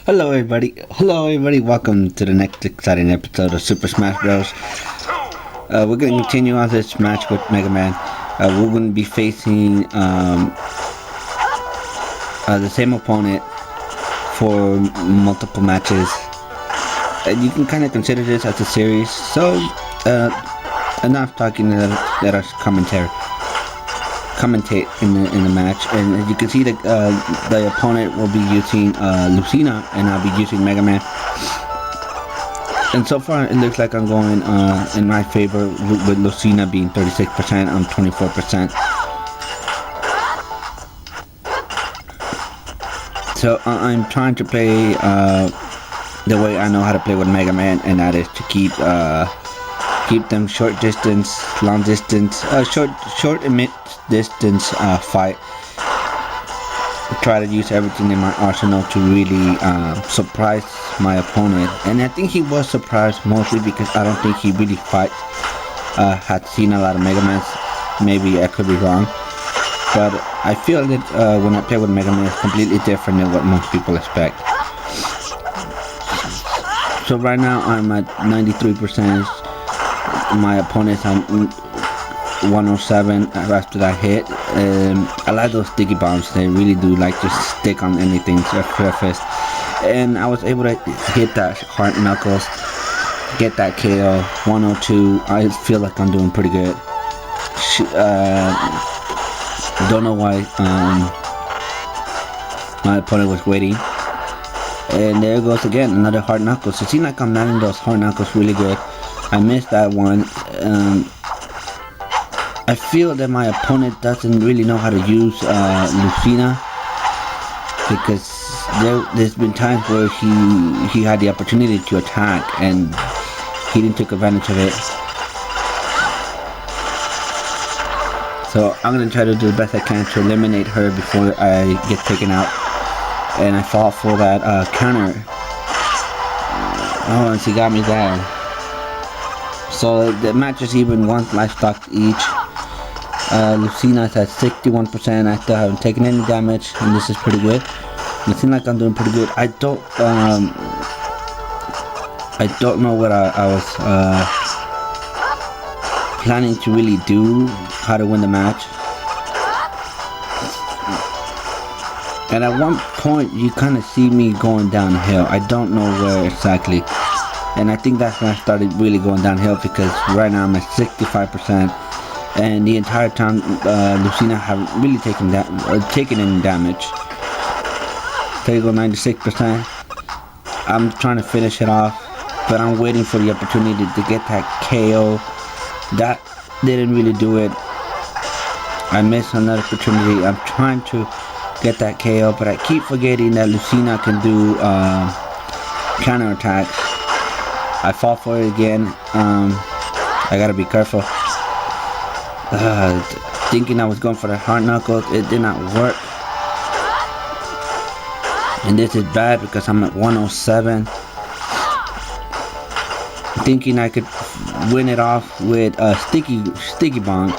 Hello everybody, welcome to the next exciting episode of Super Smash Bros. We're going to continue on this match with Mega Man. We're going to be facing the same opponent for multiple matches. You can kind of consider this as a series, so enough talking, let us commentate in the match. And as you can see, the opponent will be using Lucina, and I'll be using Mega Man. And so far, it looks like I'm going in my favor with Lucina being 36%. I'm 24%. So I'm trying to play the way I know how to play with Mega Man, and that is to keep them short distance, long distance, short and mid distance fight. Try to use everything in my arsenal to really surprise my opponent, and I think he was surprised mostly because I don't think he really had seen a lot of Mega Mans. Maybe I could be wrong, but I feel that when I play with Mega Man, it's completely different than what most people expect. So right now I'm at 93%. My opponent's on 107 after that hit. I like those sticky bombs. They really do like to stick on anything surface. And I was able to hit that hard knuckles, get that KO. 102. I feel like I'm doing pretty good. Don't know why my opponent was waiting. And there goes again, another hard knuckles. It seems like I'm landing those hard knuckles really good. I missed that one. I feel that my opponent doesn't really know how to use Lucina, because there's been times where he had the opportunity to attack and he didn't take advantage of it. So I'm gonna try to do the best I can to eliminate her before I get taken out. And I fought for that counter. Oh, and she got me there. So the match is even, one life stock each. Lucina's at 61%. I still haven't taken any damage, and this is pretty good. It seems like I'm doing pretty good. I don't know what I was planning to really do, how to win the match. And at one point, you kind of see me going downhill. I don't know where exactly. And I think that's when I started really going downhill, because right now I'm at 65%. And the entire time, Lucina haven't really taken any damage. There you go, 96%. I'm trying to finish it off, but I'm waiting for the opportunity to get that KO. That didn't really do it. I missed another opportunity. I'm trying to get that KO, but I keep forgetting that Lucina can do counter attacks. I fall for it again. I gotta be careful. Thinking I was going for the hard knuckles, it did not work. And this is bad because I'm at 107. Thinking I could win it off with a sticky bomb,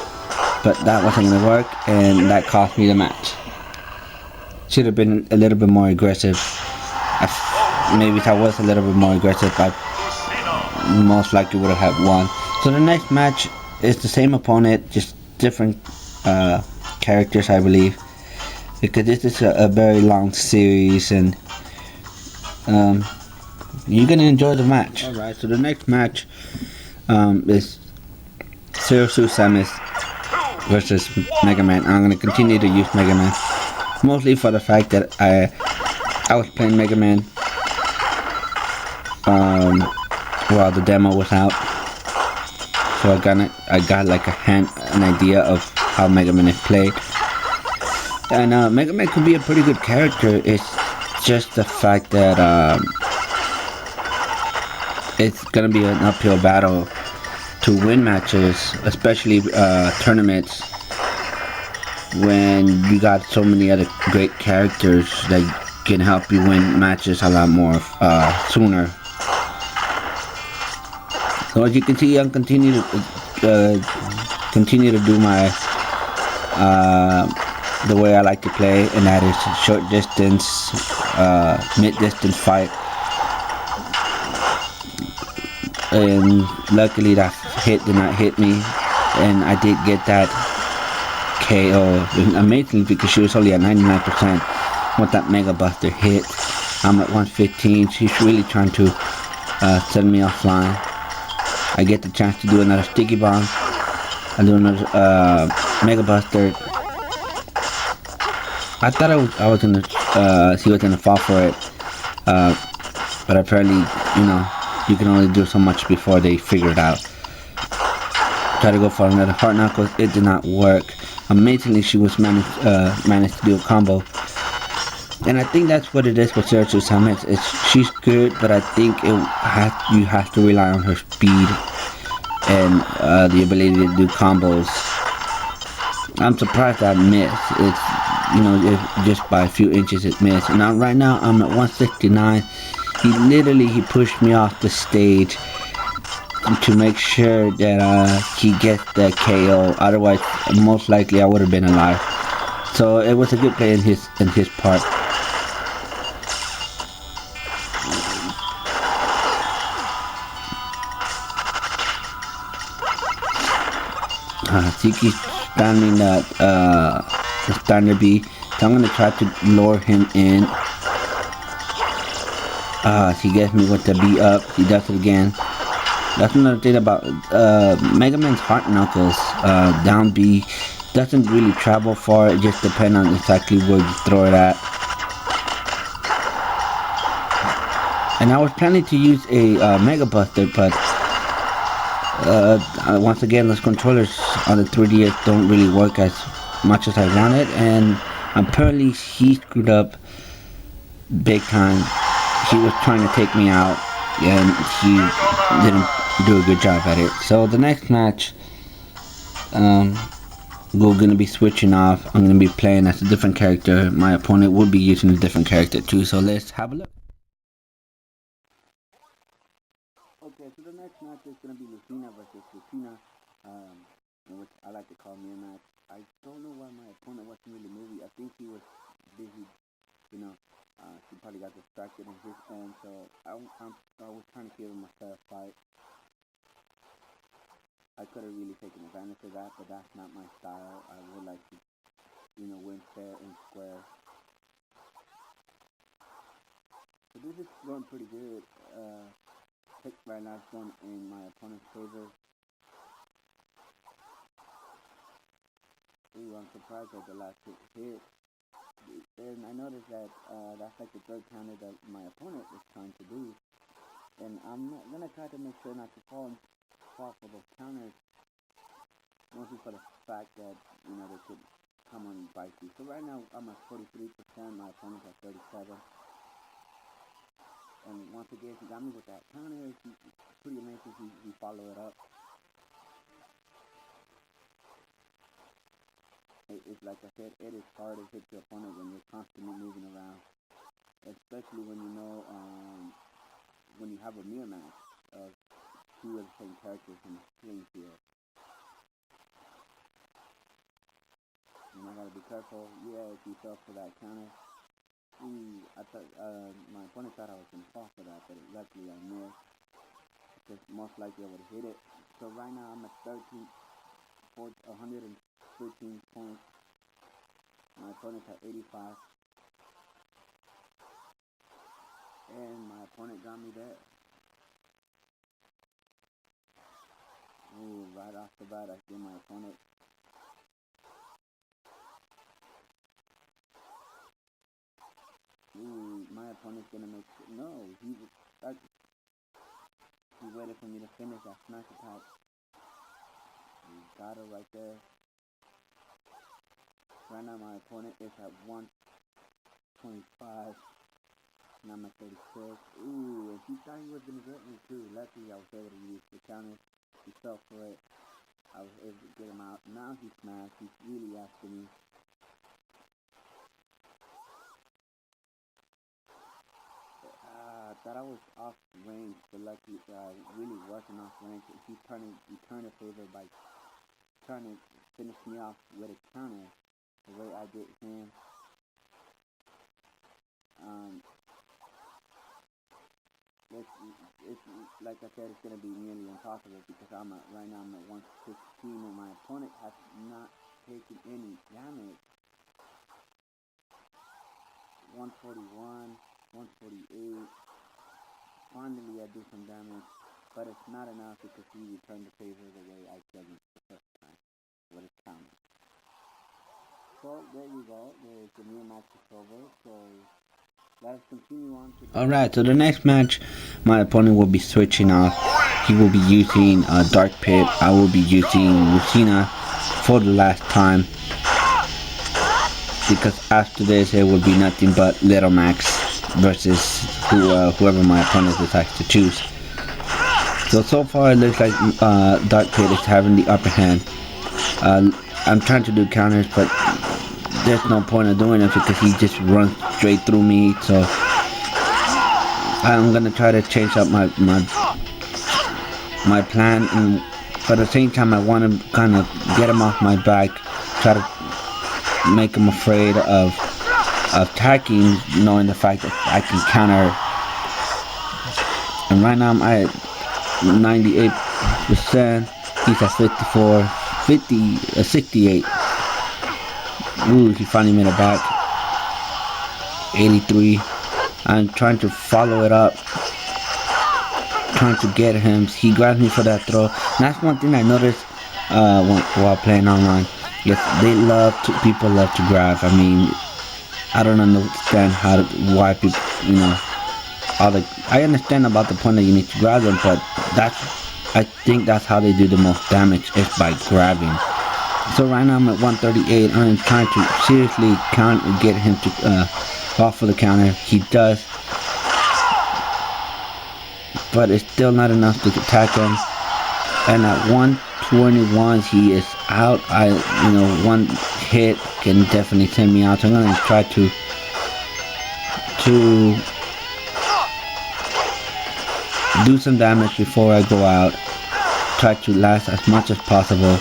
but that wasn't gonna work, and that cost me the match. Should have been a little bit more aggressive. Maybe if I was a little bit more aggressive, I most likely would have won. So the next match is the same opponent, just different characters, I believe, because this is a very long series, and you're gonna enjoy the match. Alright, so the next match is Zero Suit Samus versus Mega Man. I'm gonna continue to use Mega Man, mostly for the fact that I was playing Mega Man while the demo was out, so I got like an idea of how Mega Man is played. And Mega Man could be a pretty good character. It's just the fact that it's gonna be an uphill battle to win matches, especially tournaments, when you got so many other great characters that can help you win matches a lot more sooner. So as you can see, I'm continue to do my the way I like to play, and that is short distance, mid distance fight. And luckily that hit did not hit me, and I did get that KO amazingly because she was only at 99% with that Mega Buster hit. I'm at 115. She's really trying to send me offline. I get the chance to do another sticky bomb. I do another Mega Buster. I thought I was gonna she was gonna fall for it, but apparently, you can only do so much before they figure it out. Try to go for another hard knuckles. It did not work. Amazingly, she was managed to do a combo. And I think that's what it is with Sarah Summit. She's good, but I think you have to rely on her speed and the ability to do combos. I'm surprised I missed. It's just by a few inches it missed. Now right now I'm at 169. He pushed me off the stage to make sure that he gets the KO. Otherwise, most likely I would have been alive. So it was a good play in his part. Tiki's standing that starting to be. So I'm gonna try to lure him in. He gets me with the B up. He does it again. That's another thing about Mega Man's Hard Knuckles. Down B doesn't really travel far. It just depends on exactly where you throw it at. And I was planning to use a Mega Buster, but once again, those controllers on the 3DS don't really work as much as I wanted, and apparently he screwed up big time. He was trying to take me out, and he didn't do a good job at it. So the next match, we're gonna be switching off. I'm gonna be playing as a different character. My opponent will be using a different character too. So let's have a look. Okay, so the next match is gonna be Lucina versus Lucina, which I like to call me a match. I don't know why my opponent wasn't really moving. I think he was busy, he probably got distracted in his end, so I was trying to give him a fair fight. I could have really taken advantage of that, but that's not my style. I would like to, win fair and square. So this is going pretty good. Pick right now is going in my opponent's favor. Ooh, I'm surprised at the last hit. And I noticed that that's like the third counter that my opponent was trying to do. And I'm not gonna try to make sure not to fall for those counters, mostly for the fact that they could come on bite you. So right now I'm at 43%. My opponent's at 37. And once again, he got me with that counter. It's pretty amazing. He followed it up. It's like I said, it is hard to hit your opponent when you're constantly moving around, especially when when you have a mirror match of two of the same characters in the playing field. I gotta be careful. Yeah, if you fell for that counter. I thought my opponent thought I was gonna fall for that, but luckily I missed because most likely I would have hit it. So right now I'm at 113 points. My opponent's at 85. And my opponent got me there. Ooh, right off the bat, I see my opponent. Ooh, my opponent's gonna make no. He waited for me to finish that smash attack. He got it right there. Right now my opponent is at 125. And I'm at 36. Ooh, and he thought he was gonna get me too. Luckily I was able to use the counter. He fell for it. I was able to get him out. Now he's smashed. He's really after me. I thought I was off range, but luckily I really wasn't off range. He turned a favor by trying to finish me off with a counter. the way I did him. It's, it's like I said, it's gonna be nearly impossible because right now I'm at 116 and my opponent has not taken any damage. 141, 148. Finally, I do some damage, but it's not enough because he returned the favor the way I killed him the first time with his counter. So there you go. There's the new match is over. So let's continue on to. Alright, so the next match, my opponent will be switching off. He will be using Dark Pit. I will be using Lucina for the last time. Because after this, it will be nothing but Little Max versus whoever my opponent decides to choose. So far it looks like Dark Pit is having the upper hand. I'm trying to do counters, but there's no point of doing it because he just runs straight through me. So I'm gonna try to change up my plan, and but at the same time I want to kind of get him off my back, try to make him afraid of attacking, knowing the fact that I can counter. And right now I'm at 98%. He's at 54, 68. Ooh, he finally made it back. 83. I'm trying to follow it up, trying to get him. He grabs me for that throw. And that's one thing I noticed while playing online. Yes, people love to grab. I mean, I don't understand why people, I understand about the point that you need to grab them, but I think that's how they do the most damage, is by grabbing. So right now I'm at 138. I'm trying to seriously get him to off for the counter. He does, but it's still not enough to attack him. And at 121, he is out. One hit can definitely send me out. So I'm gonna try to do some damage before I go out. Try to last as much as possible.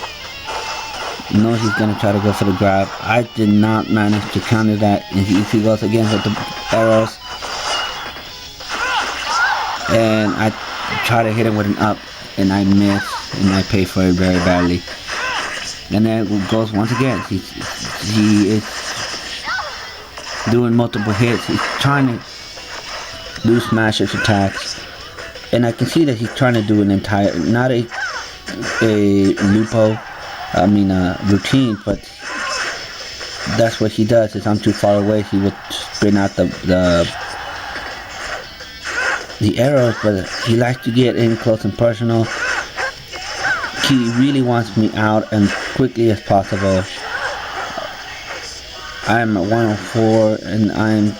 Knows he's gonna try to go for the grab. I did not manage to counter that, and he goes again with the arrows. And I try to hit him with an up, and I miss, and I pay for it very badly. And then it goes once again. He is doing multiple hits. He's trying to do smashes attacks, and I can see that he's trying to do an entire, not a lupo, routine, but that's what he does. Is I'm too far away, he would spin out the arrows, but he likes to get in close and personal. He really wants me out as quickly as possible. I'm at 104, and I'm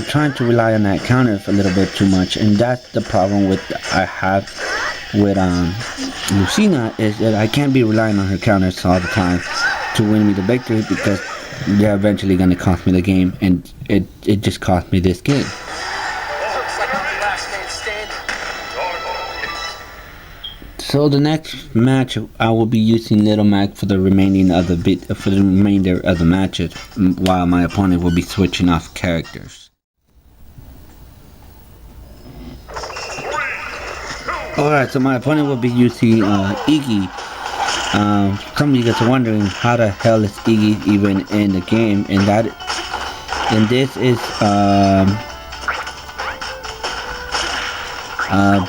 trying to rely on that counter a little bit too much, and that's the problem I have with Lucina, is that I can't be relying on her counters all the time to win me the victory, because they're eventually going to cost me the game, and it just cost me this game. So the next match, I will be using Little Mac for the remainder of the matches, while my opponent will be switching off characters. Alright, so my opponent will be using Iggy. Some of you guys are wondering how the hell is Iggy even in the game, and this is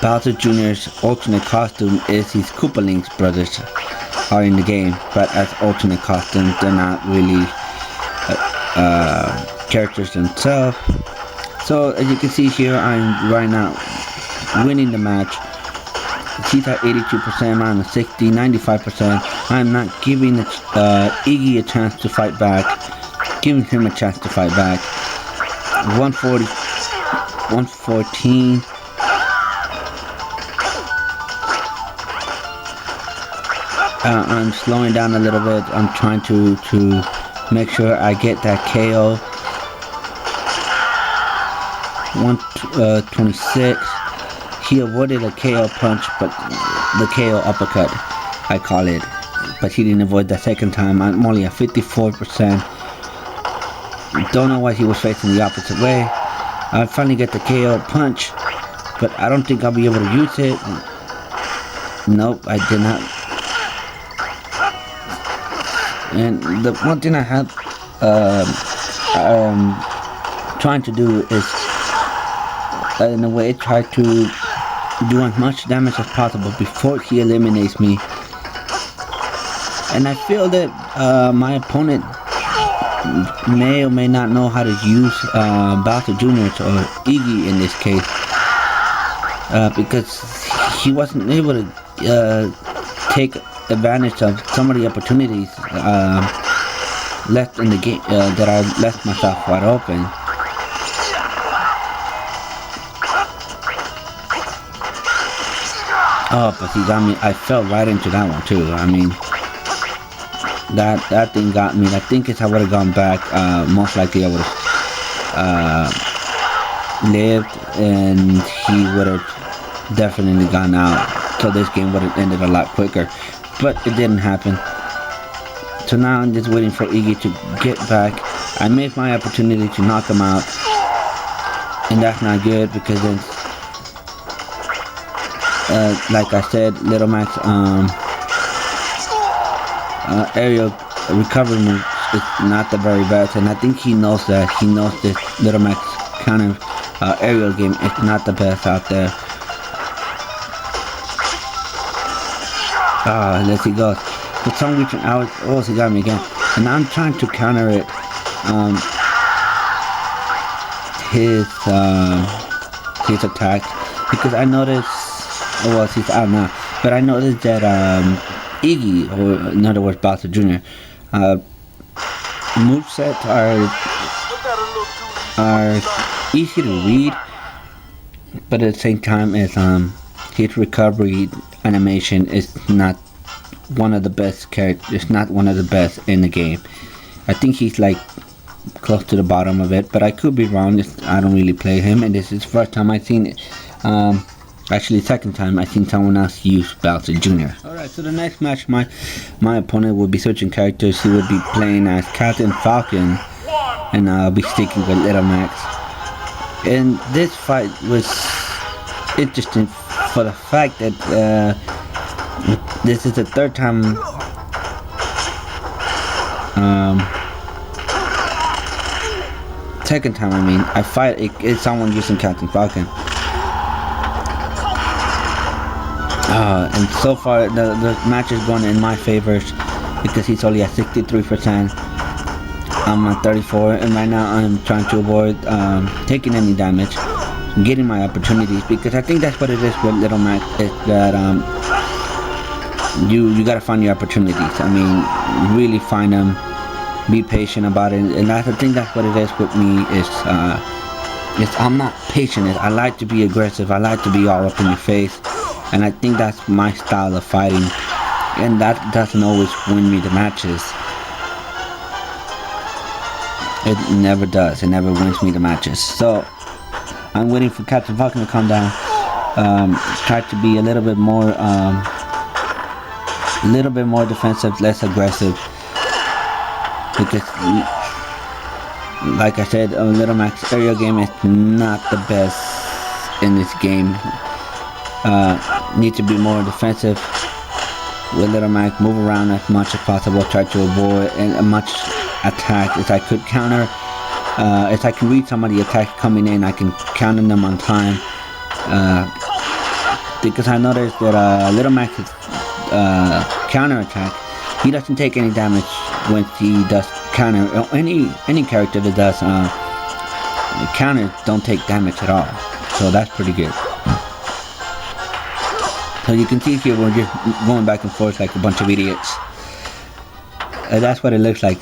Bowser Jr.'s alternate costume is his Koopalings brothers are in the game, but as alternate costumes, they're not really characters themselves. So as you can see here, I'm right now winning the match. He's at 82%, I'm at 60, 95%. I'm not giving Iggy a chance to fight back, giving him a chance to fight back. 140, 114. I'm slowing down a little bit. I'm trying to make sure I get that KO. 126. He avoided a KO punch, but the KO uppercut, I call it. but he didn't avoid that second time. I'm only at 54%. Don't know why he was facing the opposite way. I finally get the KO punch, but I don't think I'll be able to use it. Nope, I did not. And the one thing I have trying to do is, in a way, try to do as much damage as possible before he eliminates me. And I feel that my opponent may or may not know how to use Bowser Jr. or Iggy in this case, because he wasn't able to take advantage of some of the opportunities left in the game that I left myself wide open. Oh, but he got me. I fell right into that one too. I mean, that thing got me. I think if I would have gone back, most likely I would have lived, and he would have definitely gone out. So this game would have ended a lot quicker, but it didn't happen. So now I'm just waiting for Iggy to get back. I missed my opportunity to knock him out, and that's not good because then, like I said, Little Max aerial recovery move is not the very best, and I think he knows that. He knows this Little Max kind of aerial game is not the best out there. Let's see, goes. For some reason, he got me again, and I'm trying to counter it. His attack, because I noticed. Well, he's out now, but I noticed that Iggy, or in other words, Bowser Jr. Movesets are easy to read, but at the same time, his recovery animation is not one of the best characters. It's not one of the best in the game. I think he's like close to the bottom of it, but I could be wrong. I don't really play him, and this is the first time I've seen it. Actually, second time I've seen someone else use Bowser Jr. Alright, so the next match, my opponent will be switching characters. He would be playing as Captain Falcon, and I'll be sticking with Little Max. And this fight was interesting for the fact that this is the third time second time I fight it's someone using Captain Falcon. And so far the match is going in my favor because he's only at 63%. I'm at 34, and right now I'm trying to avoid taking any damage, getting my opportunities, because I think that's what it is with Little Max, is that you gotta find your opportunities. I mean, really find them, be patient about it, and I think that's what it is with me. Is I'm not patient. I like to be aggressive. I like to be all up in your face. And I think that's my style of fighting, and that doesn't always win me the matches. It never does. It never wins me the matches. So I'm waiting for Captain Falcon to come down. Try to be a little bit more defensive, less aggressive, because, like I said, Little Max aerial game is not the best in this game. Need to be more defensive with Little Mac, move around as much as possible, try to avoid as much attack as I could counter. If I can read some of the attacks coming in, I can counter them on time, because I noticed that Little Mac's counter attack, he doesn't take any damage when he does counter. Any character that does counter don't take damage at all, so that's pretty good. So you can see here we're just going back and forth like a bunch of idiots. That's what it looks like.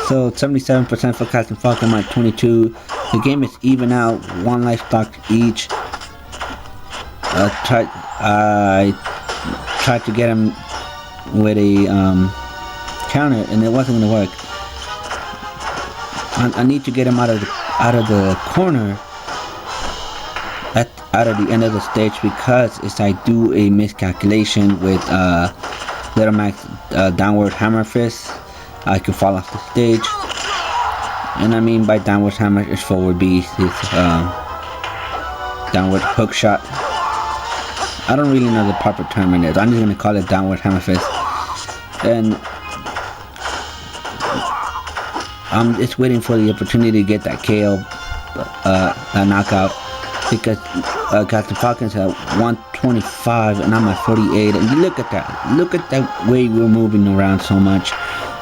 So 77% for Captain Falcon, I'm at 22. The game is even out, one life stock each. I tried to get him with a counter, and it wasn't gonna work. I need to get him out of the corner out of the end of the stage, because if I do a miscalculation with Little Mac's downward hammer fist. I can fall off the stage. And I mean by downward hammer is forward B, his downward hook shot. I don't really know the proper term in it. I'm just gonna call it downward hammer fist. And I'm just waiting for the opportunity to get that KO, that knockout, because Captain Falcon's at 125 and I'm at 48. And look at that! Look at that way we're moving around so much.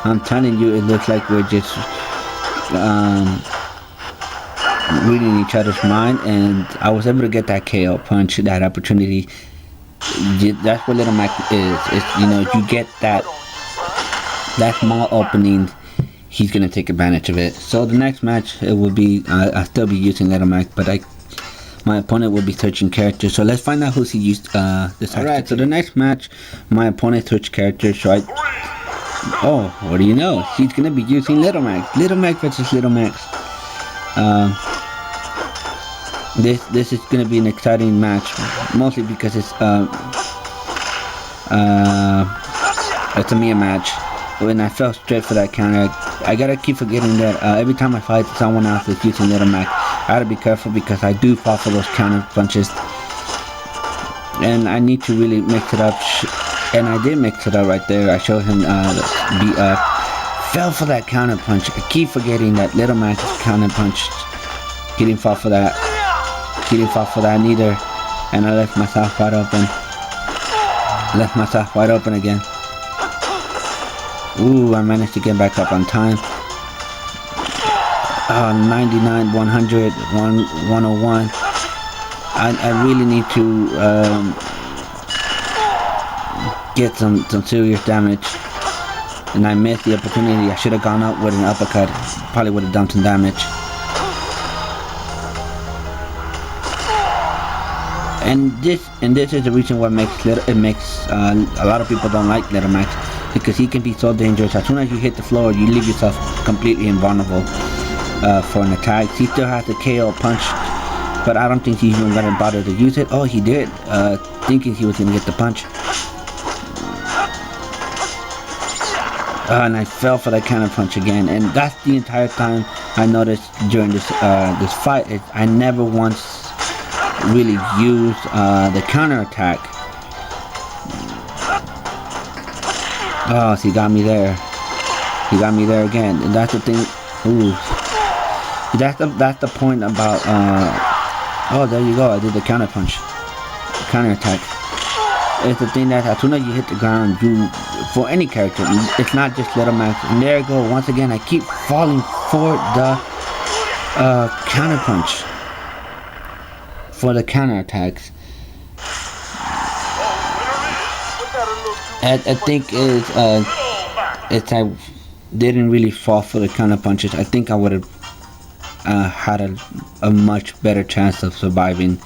I'm telling you, it looks like we're just reading each other's mind, and I was able to get that KO punch, that opportunity. That's what Little Mac is. It's, you know, you get that small opening, he's gonna take advantage of it. So the next match, it will be I'll still be using Little Mac, but my opponent will be switching characters. So let's find out who's he used this. Alright, so the next match, my opponent switched characters. So oh, what do you know? He's gonna be using Little Mac. Little Mac versus Little Mac. This is gonna be an exciting match, mostly because it's a Mia match. When I fell straight for that counter, I gotta keep forgetting that every time I fight someone else that's using Little Mac, I gotta be careful because I do fall for those counter punches, and I need to really mix it up. And I did mix it up right there. I showed him fell for that counter punch. I keep forgetting that Little Mac counter punch. He didn't fall for that. He didn't fall for that neither. And I left myself wide open. Left myself wide open again. Ooh, I managed to get back up on time. 99, 100, 101. I really need to get some serious damage. And I missed the opportunity. I should have gone up with an uppercut. Probably would have done some damage. And this is the reason why it makes a lot of people don't like Little Mac, because he can be so dangerous. As soon as you hit the floor, you leave yourself completely invulnerable for an attack. He still has the KO punch, but I don't think he's even gonna bother to use it. Oh, he did, thinking he was gonna get the punch. And I fell for that counter punch again, and that's the entire time I noticed during this fight. I never once really used the counter attack. Oh, so he got me there. He got me there again, and that's the thing. Ooh, that's the point about. Oh, there you go. I did the counter punch, counter attack. It's the thing that as soon as you hit the ground, for any character, it's not just Little Mac. And there you go. Once again, I keep falling for the counter punch, for the counter attacks. I think it's I didn't really fall for the counter punches. I think I would have had a much better chance of surviving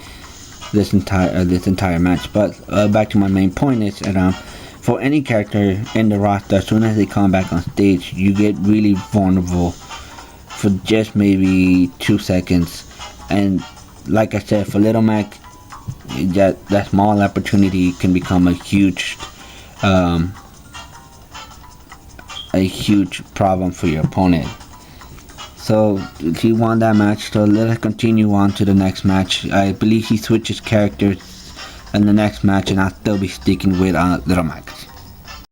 this entire match. But back to my main point is that for any character in the roster, as soon as they come back on stage, you get really vulnerable for just maybe 2 seconds. And like I said, for Little Mac, that small opportunity can become a huge problem for your opponent. So he won that match. So let us continue on to the next match. I believe he switches characters in the next match, and I'll still be sticking with Little Mac.